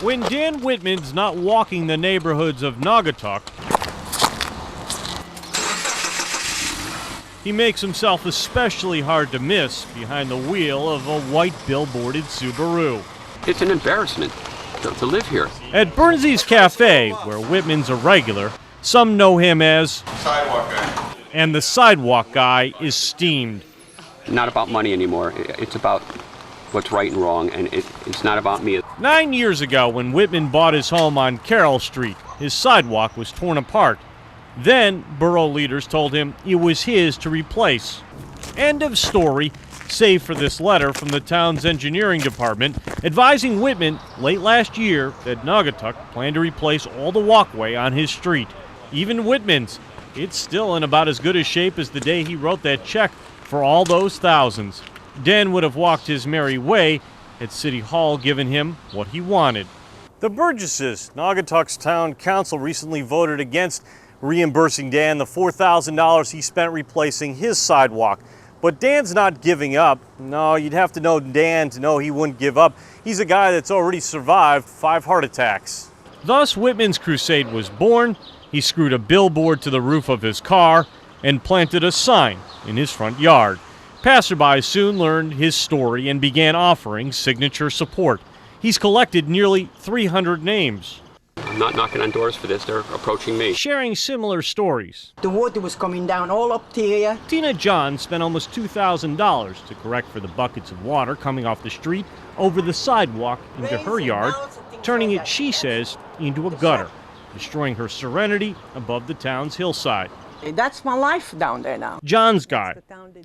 When Dan Whitman's not walking the neighborhoods of Naugatuck, he makes himself especially hard to miss behind the wheel of a white billboarded Subaru. It's an embarrassment to live here. At Burnsy's Cafe, where Whitman's a regular, some know him as Sidewalk Guy. And the Sidewalk Guy is steamed. Not about money anymore. It's about what's right and wrong, and it's not about me. 9 years ago, when Whitman bought his home on Carroll Street, his sidewalk was torn apart. Then, borough leaders told him it was his to replace. End of story, save for this letter from the town's engineering department advising Whitman late last year that Naugatuck planned to replace all the walkway on his street. Even Whitman's. It's still in about as good a shape as the day he wrote that check for all those thousands. Dan would have walked his merry way had City Hall given him what he wanted. The Burgesses, Naugatuck's town council, recently voted against reimbursing Dan the $4,000 he spent replacing his sidewalk. But Dan's not giving up. No, you'd have to know Dan to know he wouldn't give up. He's a guy that's already survived 5 heart attacks. Thus, Whitman's crusade was born. He screwed a billboard to the roof of his car and planted a sign in his front yard. Passersby soon learned his story and began offering signature support. He's collected nearly 300 names. I'm not knocking on doors for this. They're approaching me. Sharing similar stories. The water was coming down all up to here. Tina John spent almost $2,000 to correct for the buckets of water coming off the street over the sidewalk into her yard, turning it, she says, into a gutter, destroying her serenity above the town's hillside. That's my life down there now. John's guy,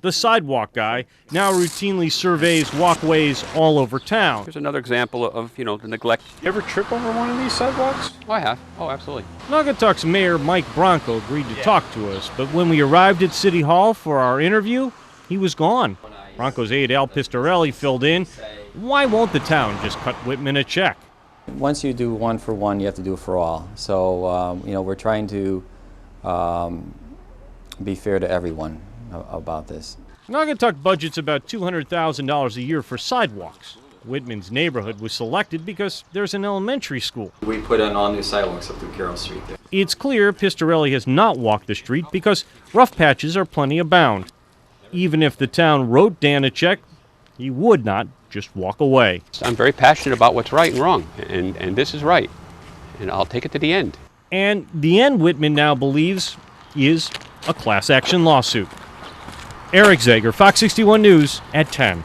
the sidewalk guy, now routinely surveys walkways all over town. Here's another example of, the neglect. You ever trip over one of these sidewalks? Oh, I have. Oh, absolutely. Naugatuck's Mayor Mike Bronco agreed to talk to us, but when we arrived at City Hall for our interview, he was gone. Bronco's aide Al Pistorelli filled in. Why won't the town just cut Whitman a check? Once you do one for one, you have to do it for all. So, we're trying to be fair to everyone about this. Naugatuck budgets about $200,000 a year for sidewalks. Whitman's neighborhood was selected because there's an elementary school. We put in all new sidewalks up through Carroll Street there. It's clear Pistorelli has not walked the street because rough patches are plenty abound. Even if the town wrote Dan a check, he would not just walk away. I'm very passionate about what's right and wrong, and this is right, and I'll take it to the end. And the end, Whitman now believes, is a class action lawsuit. Eric Zager, Fox 61 News at 10.